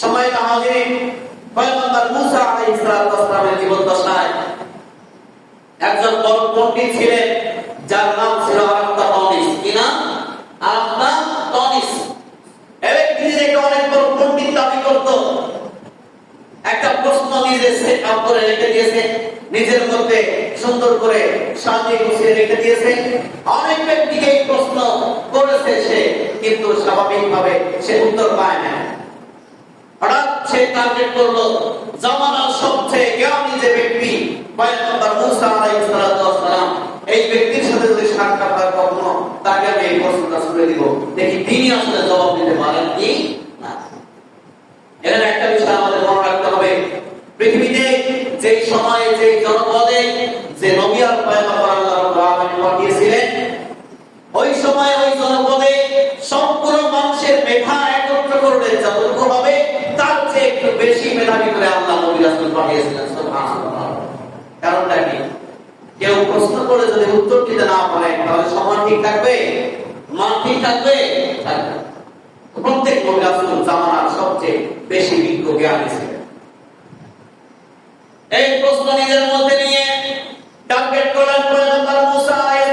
সম্মানিত হাজিরিন, পয়গম্বর মুসা আলাইহিস সালামের জীবদ্দশায় একজন বড় পণ্ডিত ছিলেন, যার নাম ছিল আরাফতা তনিস। কি নাম? আরাফতা তনিস। এই ব্যক্তি নিজেকে অনেক বড় পণ্ডিত দাবি করত। একটা প্রশ্ন নিজে সেট আপ করে রেখে দিয়েছে, নিজের মধ্যে সুন্দর করে সাজিয়ে গুছিয়ে রেখে দিয়েছে। অনেক ব্যক্তিকে এই প্রশ্ন করেছে সে, কিন্তু স্বাভাবিকভাবে সে উত্তর পায় না। হঠাৎ সে টার্গেট করলো জামানার সবচেয়ে জ্ঞানী যে ব্যক্তি পয়গম্বর মুসা আলাইহিস সালাম, এই ব্যক্তির সাথে যদি সাক্ষাৎ হয় কখনো, তাকে আমি এই প্রশ্নটা ছুড়ে দিব, দেখি তিনি আসলে জবাব দিতে পারেন কি না। এখানে একটা বিষয় আমাদের মনে রাখতে হবে, পৃথিবীতে যে সময়ে যে জনপদে যে নবী আর পয়গম্বর আল্লাহ রাব্বুল আলামিন পাঠিয়েছিলেন, ওই সময় ওই জনপদে সম্পূর্ণ মানুষের মেধা একত্র করলে যতটুকু হবে, তার চেয়ে একটু বেশি মেধাবী করে আল্লাহ নবী রাসূল পাঠিয়েছিলেন। সুবহানাল্লাহ। কারণটা কি? কেউ প্রশ্ন করে যদি উত্তর দিতে না পারে, তাহলে সমান ঠিক থাকবে? মান ঠিক থাকবে? থাকবে। প্রত্যেক নবী রাসূল জামানার সবচেয়ে বেশি বিজ্ঞ জ্ঞানী ছিলেন। এই প্রশ্ন নিজের মধ্যে নিয়ে টার্গেট করলেন পয়গম্বর মুসা আলাইহিস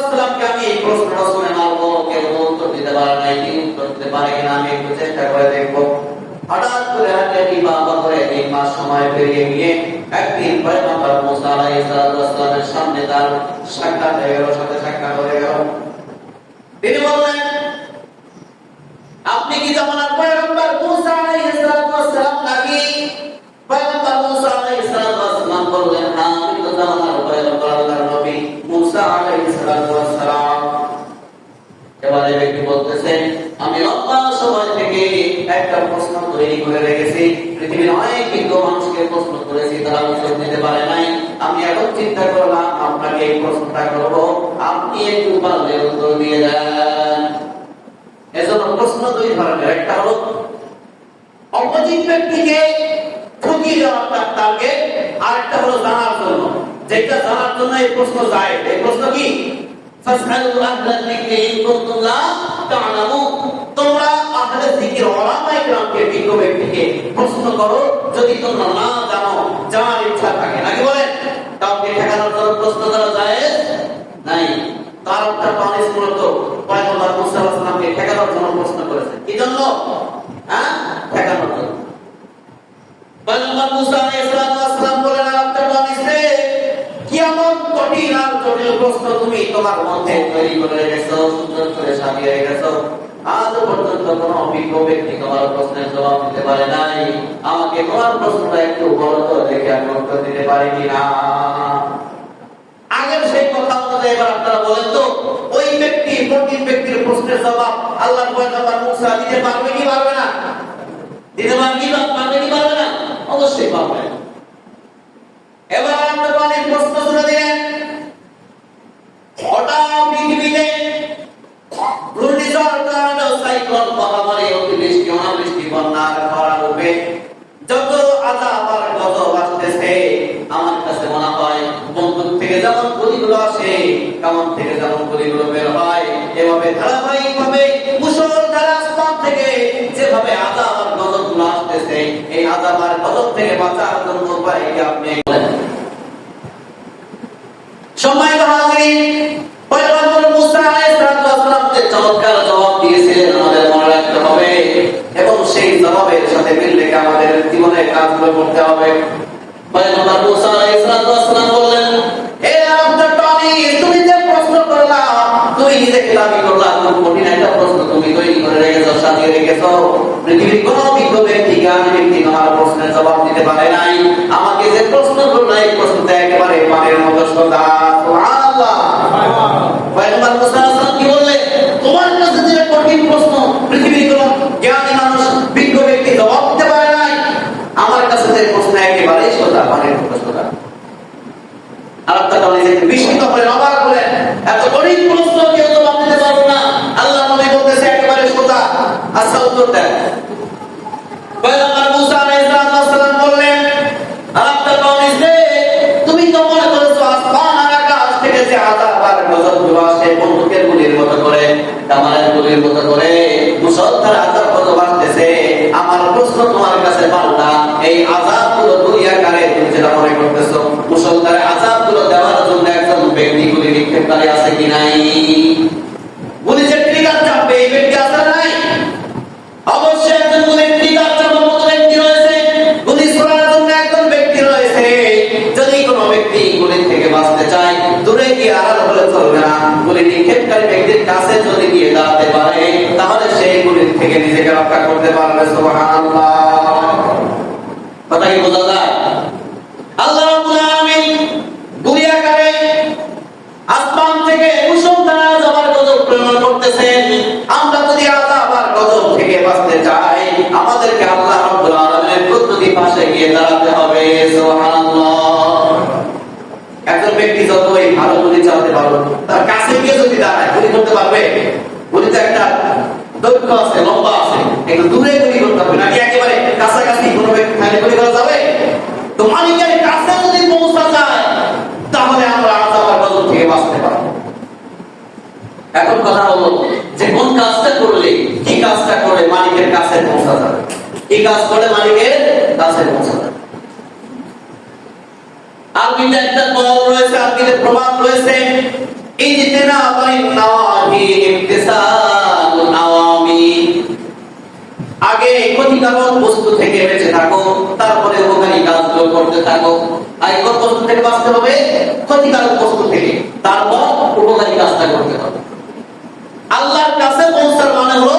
সালামকে। আমি এই প্রশ্নটা শুনে মারবো, কেউ উত্তর দিতে পারে নাই, কি উত্তর দিতে পারে কিনা আমি একটু চেষ্টা করে দেখবো। হঠাৎ করে হাতে বাবা করে 3 মাস সময় পেরিয়ে গিয়ে একদিন পয়গম্বর মুসা আলাইহিস সালামের সামনে তার সাক্ষাৎ হয়ে গেল, সাথে সাক্ষাৎ হয়ে গেল। তিনি বললেন, আপনি কি জামানার পয়গম্বর মুসা আলাইহিস সালাম নাকি? পয়গম্বর মুসা আলাইহিস সালাম বললেন, হ্যাঁ, আমি তো জামানার পয়গম্বর, আল্লাহর নবী মুসা আলাইহিস সালাম। এবারে ব্যক্তি বলতেছেন, আমি লম্বা সময় থেকে একটা প্রশ্ন তৈরি করে রেখেছি, পৃথিবীর অনেক বিজ্ঞ মানুষকে প্রশ্ন করেছি, তারা উত্তর দিতে পারে নাই। আমি এখন চিন্তা করলাম আপনাকে এই প্রশ্নটা করব, আপনি একটু পারলে উত্তর দিয়ে দেন। এজন্য প্রশ্ন 2 ধরনের, একটা হলো অপোজিট ব্যক্তিকে ঠকিয়ে দেওয়ার তার টার্গেট, আর একটা হলো জানার জন্য। যেটা জানার জন্য এই প্রশ্ন যায়, এই প্রশ্ন কি? ফাসআলু আহলা যিকরি ইন কুনতুম লা তা'লামুন। তোমরা আহলে যিকর উলামায়ে কেরামকে, বিজ্ঞ ব্যক্তিকে প্রশ্ন করো যদি তোমরা না জানো, জানার ইচ্ছা থাকে। নাকি বলেন? কাউকে ঠকানোর জন্য প্রশ্ন করা জায়েজ নাই। কারণটা পানিস মূলত পয়গম্বর মুসা আলাইহিস সালামকে ঠকানোর জন্য প্রশ্ন করেছে। কি জন্য? হ্যাঁ, ঠকানোর জন্য। পয়গম্বর মুসা আলাইহিস সালাম বলেন, আপনার পানিসে কিয়ামত কঠিন আর জটিল প্রশ্ন তুমি তোমার মধ্যে তৈরি করে রেখেছো, সুন্দর করে সাজিয়ে রেখেছো। আজ পর্যন্ত কোন অভিজ্ঞ ব্যক্তি তোমার প্রশ্নের জবাব দিতে পারে নাই। আমাকে তোমার প্রশ্নটা একটু বলো তো, দেখে আমি উত্তর দিতে পারি কিনা। আগের সেই কথা অনুযায়ী এবার আপনারা বলেন তো, ওই ব্যক্তি, পণ্ডিত ব্যক্তির প্রশ্নের জবাব আল্লাহর পয়গম্বর মুসা দিতে পারবে কি পারবে না? দিতে পারবে কি পারবে না? অবশ্যই পারবে। এবার আপনার অনেক প্রশ্ন শুনে দিলেন। হঠাৎ পৃথিবীতে ঘূর্ণিঝড়, টর্নেডো, সাইক্লোন, মহামারী, অতিবৃষ্টি, অনাবৃষ্টি, বন্যার খরা রূপে যত আযাব আর গজব আসতেছে, আমার কাছে মনে হয় বন্দুক থেকে যেমন গুলিগুলো আসে, কামান থেকে যেমন গুলিগুলো বের হয়, এভাবে ধারাবাহিকভাবে মুষলধারে আসমান থেকে যেভাবে আযাব আর গজবগুলো আসতেছে, এই আযাব আর গজব থেকে বাঁচার জন্য উপায় কি আপনি বলেন? সম্মানিত হাজিরিন, পয়গম্বর মুসা আলাইহিস সালামকে চমৎকার জবাব দিয়েছিলেন, আমাদের মনে রাখতে হবে, এবং সেই জবাবের সাথে মিল রেখে আমাদের জীবনের কাজগুলো করতে হবে। পয়গম্বর মুসা আলাইহিস সালাম বললেন, হে আব্দুল তালিব, তুমি যে প্রশ্ন করলা, তুমি নিজেকে দাবি করলা খুব কঠিন একটা প্রশ্ন তুমি তৈরি করে রেখেছো, সাজিয়ে রেখেছো। পৃথিবীর কোন বিজ্ঞ ব্যক্তি, জ্ঞানী ব্যক্তি আমার প্রশ্নের জবাব দিতে পারে নাই। আমাকে যে প্রশ্ন করলো, এই প্রশ্নটা একেবারে পানির মতো সোজা। সুবহানাল্লাহ। পয়গম্বর মুসা আলাইহিস সালাম কি বললেন? তোমার কাছে যে কঠিন প্রশ্ন পৃথিবীর কোন জ্ঞানী মানুষ, বিজ্ঞ ব্যক্তি জবাব দিতে পারে নাই, আমার কাছে যে প্রশ্ন একেবারে সোজা, পানির মতো সোজা। আর আপনারা নিজেকে বিস্মিত করে অবাক হলেন, এত কঠিন প্রশ্ন কেউ জবাব দিতে পারবে না, আল্লাহ নবী বলতেছে একেবারে সোজা। আচ্ছা, উত্তর দেন। পয়গম্বর মুসা আলাইহিস সালাম বললেন, আপনারা নিজে তুমি তো মনে করেছো আসমান আর আকাশ থেকে যে আযাব আর গজবগুলো আসে বন্দুকের গুলির মতো করে, কামানের গুলির মতো করে মুষলধারে আযাব গজব আসতেছে। আমার প্রশ্ন করতেছো তোমার কাছে পাল্টা এই আযাবগুলো দুনিয়াকারে তুমি যেটা মনে করতেছো মুসলমানের আযাবগুলো দেওয়ার জন্য একজন ব্যক্তি গুলি নিক্ষেপকারী আছে কি নাই? গুলি যে ট্রিগার চাপবে এই ব্যক্তি আছে নাই? অবশ্যই একজন গুলি ট্রিগার চাপার মতো ব্যক্তি রয়েছে, গুলি ছোড়ার জন্য একজন ব্যক্তি রয়েছে। যদি কোনো ব্যক্তি গুলি থেকে বাঁচতে চায় দূরে গিয়ে আড়াল হলে চলবে না, গুলি নিক্ষেপকারী ব্যক্তির কাছে যদি গিয়ে দাঁড়াতে পারে তাহলে সেই গুলি থেকে নিজেকে রক্ষা করতে পারবে। সুবহানাল্লাহ, কথা কি বোঝা যায়? আল্লাহ রাব্বুল আলামিন গুলি আকারে আসমান থেকে মুষলধারে আযাবার গজব প্রেরণ করতেছেন। আমরা যদি আযাব আর গজব থেকে বাঁচতে চাই আমাদেরকে আল্লাহ রাব্বুল আলামিনের প্রতিটি পাশে গিয়ে দাঁড়াতে হবে। সুবহানাল্লাহ, একজন ব্যক্তি যতই ভালো গুলি চালাতে পারো তার কাছে গিয়ে যদি দাঁড়ায় গুলি করতে পারবে? গুলিতে একটা দৈর্ঘ্য আছে, লম্বা আছে, একটু দূরে গুলি করতে হবে নাকি একেবারে কাছাকাছি কোনো ব্যক্তি খালি গুলি করা যাবে? তো মালিকের কাছে যদি পৌঁছা যায় তাহলে আমরা আযাব আর গজব থেকে বাঁচতে পারবো। এখন কথা হলো যে কোন কাজটা করলে, কি কাজটা করলে মালিকের কাছে পৌঁছা যাবে, কি কাজ করলে মালিকের কাছে পৌঁছা যাবে। আরবিতে একটা কল রয়েছে, আরবিতে প্রবাদ রয়েছে, ইজতিনাবাইন নাওয়াহি ইমতিসালুন আওয়ামি। আগে ক্ষতিকারক বস্তু থেকে বেঁচে থাকো, তারপরে উপকারী কাজগুলো করতে থাকো। আগে কোন বস্তু থেকে বাঁচতে হবে? ক্ষতিকারক বস্তু থেকে, তারপর উপকারী কাজটা করতে হবে। আল্লাহর কাছে পৌঁছার মানে হলো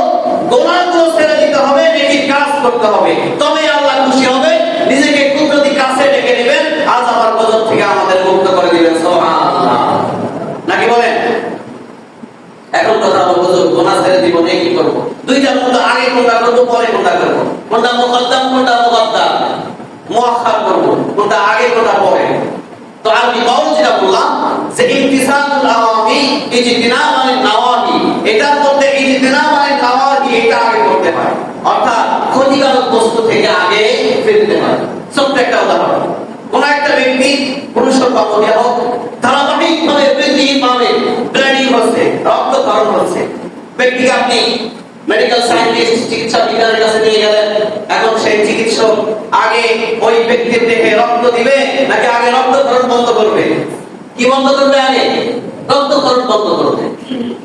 গুনাহগুলো ছেড়ে দিতে হবে, নেকির কাজ করতে হবে, তবে আল্লাহ খুশি হবে, নিজেকে কুদরতি কাছে ডেকে নেবেন, আজ আমার গজব থেকে আমাদের মুক্ত করে দিবেন। সুবহানাল্লাহ, নাকি বলেন? এখন কথা হলো গুনাহ ছেড়ে দিব, নেকি করব, দুইটার মধ্যে আগে কোনটা করব পরে কোনটা করব, কোনটা মুকদ্দম কোনটা মুআক্খার, মুআক্খার করব, কোনটা আগে কোনটা পরে? তো আরবি কওল যেটা বললাম যে ইমতিসালুল আওয়ামি ইজতিনাবান নাওয়াহি, এটার মধ্যে ইজতিনাবান নাওয়াহি এটা আগে করতে হয়, অর্থাৎ ক্ষতিকারক বস্তু থেকে আগে ফিরতে হয়। ছোট্ট একটা উদাহরণ, কোন একটা ব্যক্তি পুরুষ হোক বা মহিলা হোক ধারাবাহিকভাবে বৃদ্ধিভাবে ব্লিডিং হচ্ছে, রক্তক্ষরণ হচ্ছে, ব্যক্তিকে আপনি মেডিকেল সায়েন্টিস্ট চিকিৎসা বিজ্ঞানের কাছে নিয়ে গেলেন। এখন সেই চিকিৎসক আগে ওই ব্যক্তির দেহে রক্ত দিবে নাকি আগে রক্তক্ষরণ বন্ধ করবে? কি বন্ধ করবে? আগে রক্তক্ষরণ বন্ধ করবে।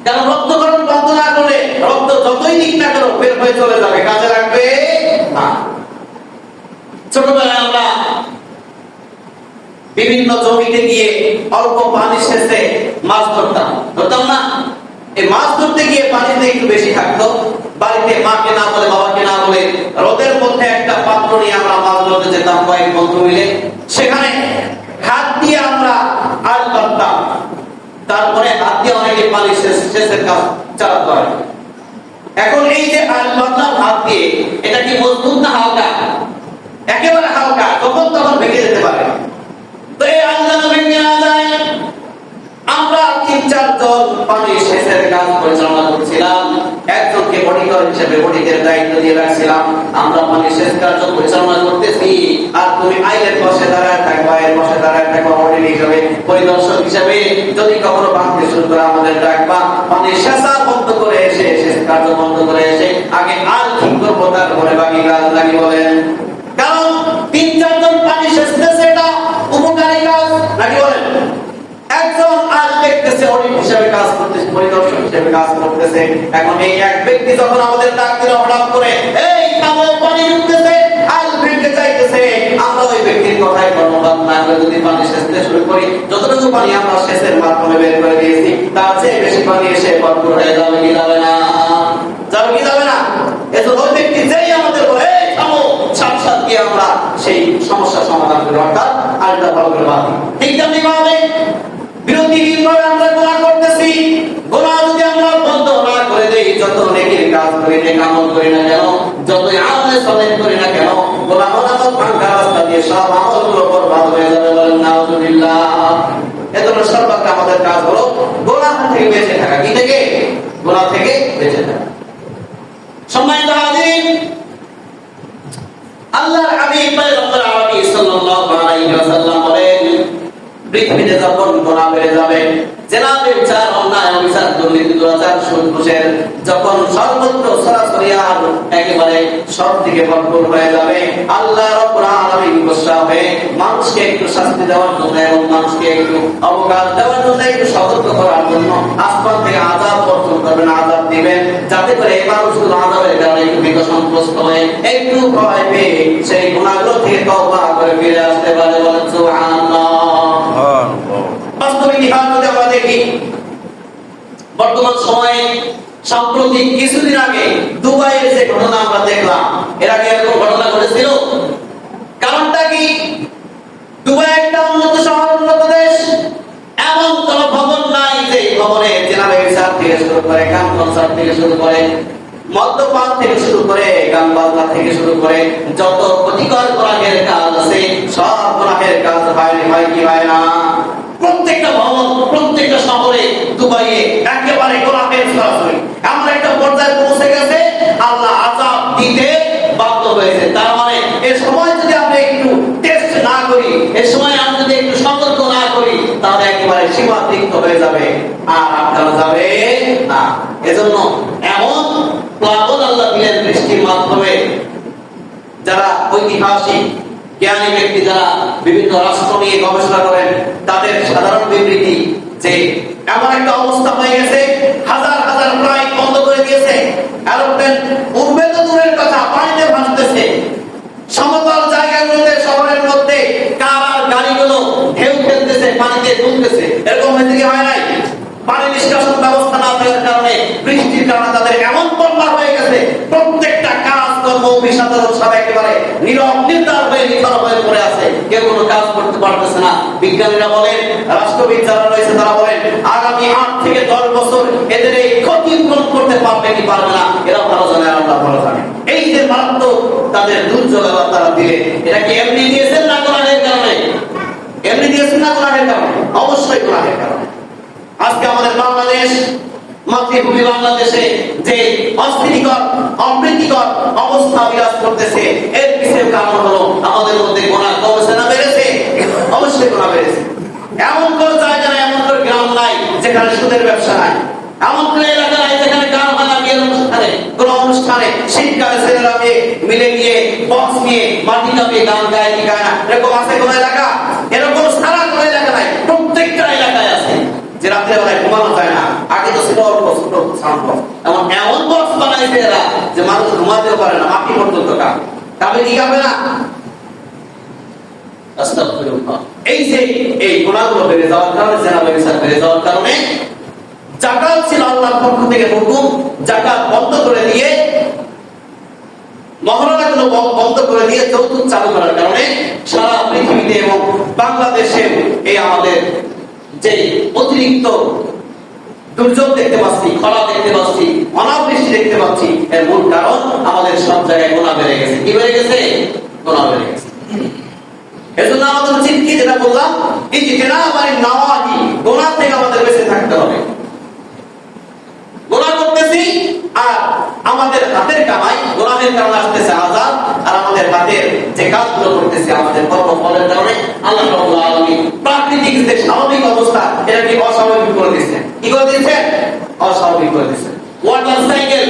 কারণ রক্তক্ষরণ বন্ধ না করলে রক্ত যতই দিক না করো বের হয়ে চলে যাবে, কাজে লাগবে না। ছোটবেলায় আমরা বিভিন্ন জমিতে গিয়ে অল্প পানি সেচে মাছ ধরতাম না? এই মাছ ধরতে গিয়ে পানিতে একটু বেশি থাকতো, বাড়িতে মাকে না বলে বাবাকে না বলে রোদের মধ্যে একটা পাত্র নিয়ে আমরা মাছ ধরতে যেতাম কয়েক বন্ধু মিলে। সেখানে হাত দিয়ে আমরা আল করতাম, তারপরে হাত দিয়ে অনেকে পানি সেচের কাজ চালাতে হয়। এখন এই যে আল করতাম হাত দিয়ে, এটা কি মজবুত না হালকা? একেবারে হালকা, তখন ভেঙে যেতে পারে। তো এই আল যেন ভেঙে না যায়, আমরা ৩-৪ জন পানি সেচের কাজ পরিচালনা করছিলাম। একজনকে বডিগার হিসেবে বডিদের দায়িত্ব দিয়ে রাখছিলাম। আমরা পানি সেচ কার্য পরিচালনা করতেছি, আর তুমি আইলের পাশে দাঁড়ায় থাকবা, এর পাশে দাঁড়ায় থাকবা, বডি হিসেবে পরিদর্শক হিসেবে। যদি কখনো ভাঙতে শুরু করে আমাদের ডাকবা, পানি সেচা বন্ধ করে এসে, সেচ কার্য বন্ধ করে এসে আগে আল ঠিক করবো, তারপরে বাকি কাজ লাগি বলেন। কারণ ৩-৪ জন পানি সেচতেছে, এটা উপকারী কাজ নাকি বলেন? একজন আল দেখতেছে, অডিট হিসেবে কাজ করতেছে, পরিদর্শক হিসেবে কাজ করতেছে। এখন এই এক ব্যক্তি যখন আমাদের ডাক দিলে হঠাৎ করে এই থামো, পানি ঢুকতেছে, আল ভেঙে যাইতেছে, আমরা ওই ব্যক্তির কথায় কর্ণপাত না করে যদি পানি সেচতে শুরু করি, যতটুকু পানি আমরা সেচের মাধ্যমে বের করে দিয়েছি তার চেয়ে বেশি পানি এসে ভরপুর হয়ে যাবে কি যাবে না? যাবে কি যাবে না? এজন্য ওই ব্যক্তি যেই আমাদের বলে এই থামো, সাথে গিয়ে আমরা সেই সমস্যার সমাধান করি, অর্থাৎ আলটা ভালো করে বাঁধি। ঠিক তেমনি ভাবে বিরতিহীনভাবে আমরা গুনাহ করতেছি, গুনাহ যদি আমরা বন্ধ না করে দেই, যত নেকির কাজ করি, নেক আমল করি না কেন, যতই আমলে সালেহ করি না কেন, গুনাহ নামক ভাঙা রাস্তা দিয়ে সব আমলগুলো বরবাদ হয়ে যাবে, বলেন নাউযুবিল্লাহ। এজন্য সর্বাগ্রে আমাদের কাজ হলো গুনাহ থেকে বেঁচে থাকা। কি থেকে? গুনাহ থেকে বেঁচে থাকা। সম্মানিত হাজির, আল্লাহর হাবিব পয়গম্বর আরবি সাল্লাল্লাহু আলাইহি ওয়াসাল্লাম বলেন, পৃথিবীতে যখন গুনাহ বেড়ে যাবে জেনাবে বিচার, অন্যায় অবিচার, দুর্নীতি, দুরাচার, সুদ ঘুষের যখন সর্বত্র সরাসরি আর একেবারে সব দিকে ভরপুর হয়ে যাবে, আল্লাহ রাব্বুল আলামিন গোসা হয়ে মানুষকে একটু শাস্তি দেওয়ার জন্য এবং মানুষকে একটু অবকাশ দেওয়ার জন্য, একটু সতর্ক করার জন্য আসমান থেকে আযাব বর্ষণ করবেন, আযাব দিবেন, যাতে করে এই মানুষগুলো আযাবের কারণে একটু বিকশনগ্রস্ত হয়ে একটু ভয় পেয়ে সেই গুনাহগুলো থেকে তওবা করে ফিরে আসতে পারে। বলেন সুবহানাল্লাহ। বাস্তবিক ইতিহাস যদি আমরা দেখি, বর্তমান সময়ে সাম্প্রতিক কিছুদিন আগে দুবাইয়ের যে ঘটনা আমরা দেখলাম, এর আগে এরকম ঘটনা ঘটেছিল? কারণটা কি? দুবাই একটা উন্নত শহর, উন্নত দেশ, এমন কোন ভবন নাই যে ভবনে জেনারেল বিচার থেকে শুরু করে, গান কনসার্ট থেকে শুরু করে, মদ্যপান থেকে শুরু করে, গান বাজনা থেকে শুরু করে যত ক্ষতিকর গুনাহের কাজ আছে, সব গুনাহের কাজ হয় কি হয় না? প্রত্যেকটা ভবন, প্রত্যেকটা শহরে, দুবাইয়ে একেবারে গোলাপের সরাসরি এমন একটা পর্যায়ে পৌঁছে গেছে, আল্লাহ আযাব দিতে বাধ্য হয়েছে। তার মানে এই সময় যদি আমরা একটু টেস্ট না করি, এই সময় আমরা যদি একটু সতর্ক না করি, তাহলে একেবারে সীমাতিক্ত হয়ে যাবে, আর আটকানো যাবে না। এজন্য এমন প্লাবন আল্লাহ দিলেন বৃষ্টির মাধ্যমে। যারা ঐতিহাসিক জ্ঞানী ব্যক্তি, যারা বিভিন্ন রাষ্ট্র নিয়ে গবেষণা করেন, তাদের সাধারণ বিবৃতি যে এমন একটা অবস্থা হয়ে গেছে, হাজার হাজার ফ্লাইট বন্ধ করে দিয়েছে, এরোপ্লেন উড়বে তো দূরের কথা, পানিতে ভাসতেছে, সমতল জায়গাগুলোতে শহরের মধ্যে কার আর গাড়িগুলো ঢেউ খেলতেছে, পানিতে ডুবতেছে। এরকম হয়েছে কি হয় নাই? পানি নিষ্কাশন ব্যবস্থা না থাকার কারণে, বৃষ্টির কারণে তাদের এমন বন্যা হয়ে গেছে, প্রত্যেকটা কাজ কর্ম সাধারণ সব একেবারে নীরব নির্দার হয়ে নিথর হয়ে পড়ে আছে, কেউ কোনো কাজ করতে পারতেছে না। বিজ্ঞানীরা বলেন, রাষ্ট্রবিদ যারা রয়েছে তারা বলেন, আগামী 8 থেকে 10 বছর এদের এই ক্ষতি পূরণ করতে পারবে কি পারবে না, এরা ভালো জানে, আল্লাহ ভালো জানে। এই যে মারাত্মক তাদের দুর্যোগ আল্লাহ তারা দিলেন, এটা কি এমনি দিয়েছেন না গুনাহের কারণে? এমনি দিয়েছেন না গুনাহের কারণে? অবশ্যই গুনাহের কারণে। আজকে আমাদের বাংলাদেশ, মাতৃভূমি বাংলাদেশে যে অস্থিতিকর, অপ্রীতিকর অবস্থা বিরাজ করতেছে, এর পিছনে কারণ হলো আমাদের মধ্যে গুনাহ কমেছে না বেড়েছে? অবশ্যই গুনাহ বেড়েছে। এমন কোন জায়গা নাই, এমন কোন গ্রাম নাই যেখানে সুদের ব্যবসা নাই, এমন কোন এলাকা নাই যেখানে গান বাজনা, বিয়ের অনুষ্ঠানে, কোন অনুষ্ঠানে শীতকালে ছেলেরা মিলে গিয়ে বক্স নিয়ে মাটি চাপিয়ে গান গায় কি গায় না, এরকম আছে কোন এলাকা? এরকম সারা কোন এলাকা নাই, প্রত্যেকটা এলাকায় আছে। যে রাত্রেবেলায় ঘুমানো যায় না, আগে তো ছিল অল্প ছোট সাউন্ড বক্স, এমন বক্স বানাইছে এরা যে মানুষ ঘুমাতেও পারে না, মাটি পর্যন্ত কাঁপে। তাহলে কি কাঁপে না? আস্তাগফিরুল্লাহ। এই যে এই গুনাহগুলো বেড়ে যাওয়ার কারণে, জেনারেল বিচার বেড়ে যাওয়ার কারণে, যাকাত ছিল আল্লাহর পক্ষ থেকে হুকুম, যাকাত বন্ধ করে দিয়ে, মহরণাগুলো বন্ধ করে দিয়ে যৌতুক চালু করার কারণে সারা পৃথিবীতে এবং বাংলাদেশে এই আমাদের যে অতিরিক্ত দুর্যোগ দেখতে পাচ্ছি, খরা দেখতে পাচ্ছি, অনাবৃষ্টি দেখতে পাচ্ছি, এর মূল কারণ আমাদের সব জায়গায় গুনাহ বেড়ে গেছে। কি বেড়ে গেছে? গুনাহ বেড়ে গেছে। এজন্য আমাদের উচিত কি, যেটা বললাম, এই যে জেনাবারি নাওয়াহি, গুনাহ থেকে আমাদের বেঁচে থাকতে হবে। গুনাহ করতেছি আর আমাদের হাতের কামাই, গুনাহের কারণে আসতেছে আযাব, আর আমাদের হাতের যে কাজগুলো করতেছি আমাদের কর্মফলের কারণে আল্লাহ রাব্বুল আলামিন প্রাকৃতিক যে স্বাভাবিক অবস্থা, এটাকে অস্বাভাবিক করে দিয়েছেন। কি করে দিয়েছেন? অস্বাভাবিক করে দিয়েছেন। ওয়াটার সাইকেল,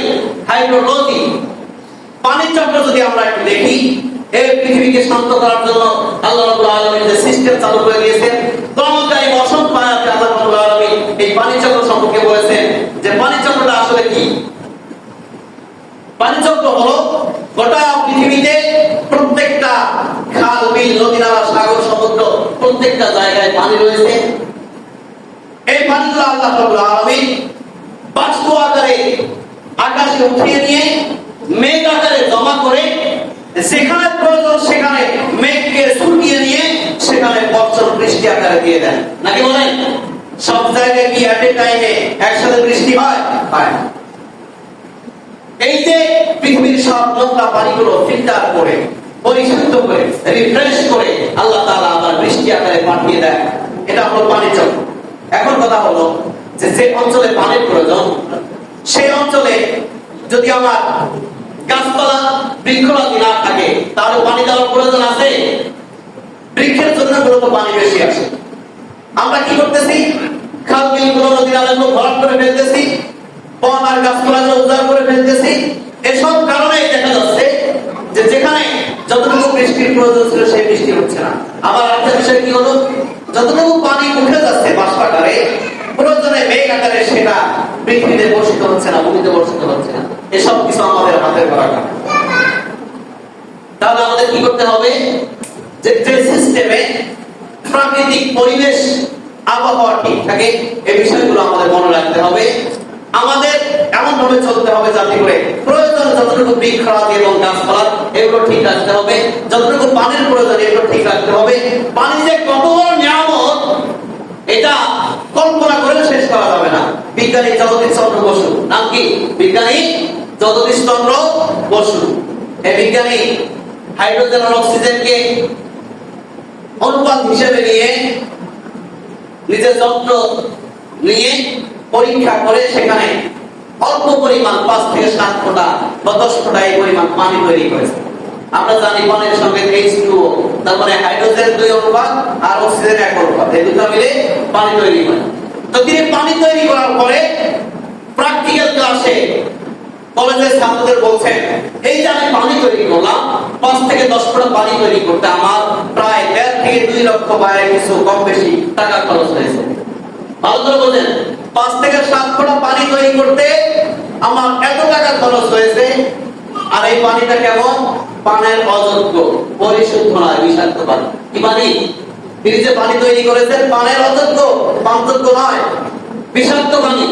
হাইড্রোলজি, পানির চক্র যদি আমরা একটু দেখি, এই পৃথিবীকে শান্ত করার জন্য আল্লাহ রাব্বুল আলামিন যে সিস্টেম চালু করে দিয়েছেন, দমনকারী বসন্ত আয়াতে আল্লাহ রাব্বুল আলামিন এই পানি চক্র সম্পর্কে বলেছেন যে পানি চক্রটা আসলে কি? পানি চক্র হলো গোটা পৃথিবীতে প্রত্যেকটা খাল, বিল, নদী, নালা, সাগর, সমুদ্র, প্রত্যেকটা জায়গায় পানি রয়েছে। এই পানিগুলো আল্লাহ রাব্বুল আলামিন বাষ্প আকারে আকাশে উঠিয়ে নিয়ে মেঘ আকারে জমা করে, যেখানে প্রয়োজন সেখানে মেঘকে শুকিয়ে নিয়ে সেখানে বর্ষণ বৃষ্টি আকারে দিয়ে দেন। নাকি বলেন? সব জায়গায় কি এট এ টাইমে একসাথে বৃষ্টি হয়? হয় না। এই যে পৃথিবীর সব নোংরা পানিগুলো ফিল্টার করে, পরিশুদ্ধ করে, রিফ্রেশ করে আল্লাহ তাআলা আবার বৃষ্টি আকারে পাঠিয়ে দেয়, এটা হলো পানি চক্র। এখন কথা হলো যে যে অঞ্চলে পানির প্রয়োজন, সেই অঞ্চলে যদি আমার গাছপালা, বৃক্ষরাজি না থাকে, তাহলে পানি দেওয়ার প্রয়োজন আছে? বৃক্ষের জন্য মূলত পানি বেশি আসে। আমরা কি করতেছি? খাল বিলগুলো নদী নালাগুলো ভরাট করে ফেলতেছি, বন আর গাছপালাগুলো উজাড় করে ফেলতেছি। এসব কারণে দেখা যাচ্ছে যে যেখানে যতটুকু বৃষ্টির প্রয়োজন ছিল সেই বৃষ্টি হচ্ছে না। আবার আরেকটা বিষয় কি হলো, যতটুকু পানি উঠে যাচ্ছে বাষ্পাকারে, প্রয়োজনে মেঘ আকারে সেটা পৃথিবীতে বর্ষিত হচ্ছে না, ভূমিতে বর্ষিত হচ্ছে না। এসব কিছু আমাদের হাতের করা কাজ। তাহলে আমাদের কি করতে হবে, যে সিস্টেমে প্রাকৃতিক পরিবেশ আবহাওয়া ঠিক থাকে এই বিষয়গুলো আমাদের মনে রাখতে হবে। আমাদের এমন ভাবে চলতে হবে যাতে করে প্রয়োজন যতটুকু বৃক্ষরাজি এবং গাছপালা এগুলো ঠিক রাখতে হবে, যতটুকু পানির প্রয়োজন এগুলো ঠিক রাখতে হবে। পানি যে কত বড় নিয়ামত এটা কল্পনা করে শেষ করা যাবে না। বিজ্ঞানী জগদীশ চন্দ্র বসু, নাম কি? বিজ্ঞানী জগদীশ চন্দ্র বসু। এই বিজ্ঞানী হাইড্রোজেন আর অক্সিজেনকে অনুপাত হিসেবে নিয়ে নিজের যন্ত্র নিয়ে পরীক্ষা করে সেখানে অল্প পরিমাণ 5 থেকে 7 ফোঁটা বা 10 ফোঁটা এই পরিমাণ পানি তৈরি করেছে। আমরা জানি পানির সঙ্গে H2O, তার মানে হাইড্রোজেন 2 অনুপাত আর অক্সিজেন 1 অনুপাত, এই দুটো মিলে পানি তৈরি হয়। তো তিনি পানি তৈরি করার পরে প্র্যাকটিক্যাল ক্লাসে কলেজের ছাত্রদের বলছেন, এই যে আমি পানি তৈরি করলাম, 5 থেকে 10 ফোঁটা পানি তৈরি করতে আমার প্রায় 1.5 থেকে 2 লক্ষ বাইরে কিছু কম বেশি টাকা খরচ হয়েছে। ভালো করে বোঝেন, 5 থেকে 7 ফোঁটা পানি তৈরি করতে আমার এত টাকা খরচ হয়েছে। আর এই পানিটা কেমন? পানের অযোগ্য, পরিশুদ্ধ নয়, বিষাক্ত পানি। কি পানি? তিনি যে পানি তৈরি করেছেন পানের অযোগ্য, পানযোগ্য নয়, বিষাক্ত পানি।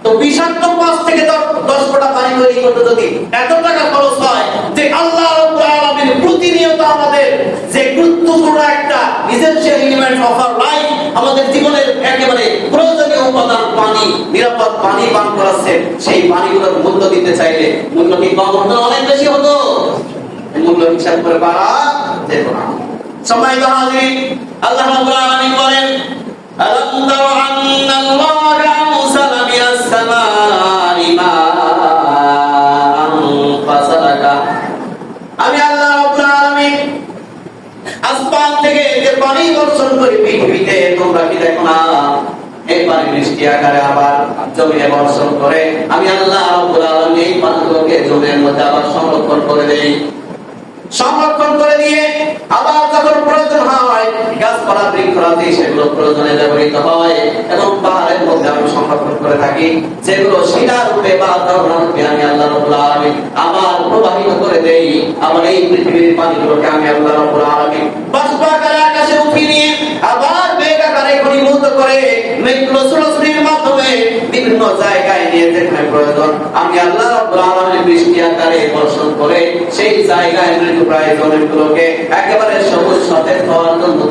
তো বিষাক্ত 5 থেকে 10 ফোঁটা পানি তৈরি করতে যদি এত টাকা খরচ হয়, যে আল্লাহ রাব্বুল আলামিন প্রতিনিয়ত আমাদের যে গুরুত্বপূর্ণ একটা essential element of our life, আমাদের জীবনের একেবারে প্রয়োজনীয় উপাদান পানি, নিরাপদ পানি পান করাচ্ছেন, সেই পানিগুলোর মূল্য দিতে চাইলে মূল্য কি কম হতো? অনেক বেশি হতো। মূল্য হিসাব করে পারা যেত না। সম্মানিত হাজিরিন, আল্লাহ রাব্বুল আলামিন বলেন, আলাম তারা আন্নাল্লাহা আনজালা মিনাস সামাই মাআন ফাসালাকা। আমি আল্লাহ রাব্বুল আলামিন আসমান থেকে যে পানি বর্ষণ করি পৃথিবীতে, তোমরা কি দেখো না? এই পানি বৃষ্টি আকারে আবার জমিনে বর্ষণ করে আমি আল্লাহ রাব্বুল আলামিন এই পানিগুলোকে জমির মধ্যে আবার সংরক্ষণ করে দেই। সংরক্ষণ করে দিয়ে আবার যখন প্রয়োজন হয় গাছপালা বৃক্ষরাজি সেগুলো প্রয়োজনে ব্যবহৃত হয়, এবং পাহাড়ের মধ্যে আমি সংরক্ষণ করে থাকি যেগুলো শিলা রূপে বা ঝর্ণা রূপে আমি আল্লাহ রাব্বুল আলামিন আবার প্রবাহিত করে দেই। আমার এই পৃথিবীর পানিগুলোকে আমি আল্লাহ রাব্বুল আলামিন বাষ্পাকারে আকাশে উঠিয়ে নিয়ে আবার মেঘ আকারে ঘনীভূত করে মেঘগুলো ছোটাছুটির মাধ্যমে বিভিন্ন জায়গায় নিয়ে যেখানে প্রয়োজন আমি আল্লাহ রাব্বুল আলামিন বৃষ্টি আকারে বর্ষণ করে সেই জায়গায় মৃতপ্রায় জমিগুলোকে একেবারে সবুজ সতেজ হওয়ার জন্য।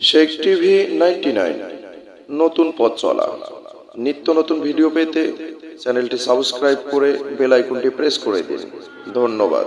শেখ টিভি 99 নতুন পথ চলা। নিত্য নতুন ভিডিও পেতে চ্যানেলটি সাবস্ক্রাইব করে বেল আইকনটি প্রেস করে দিন। ধন্যবাদ।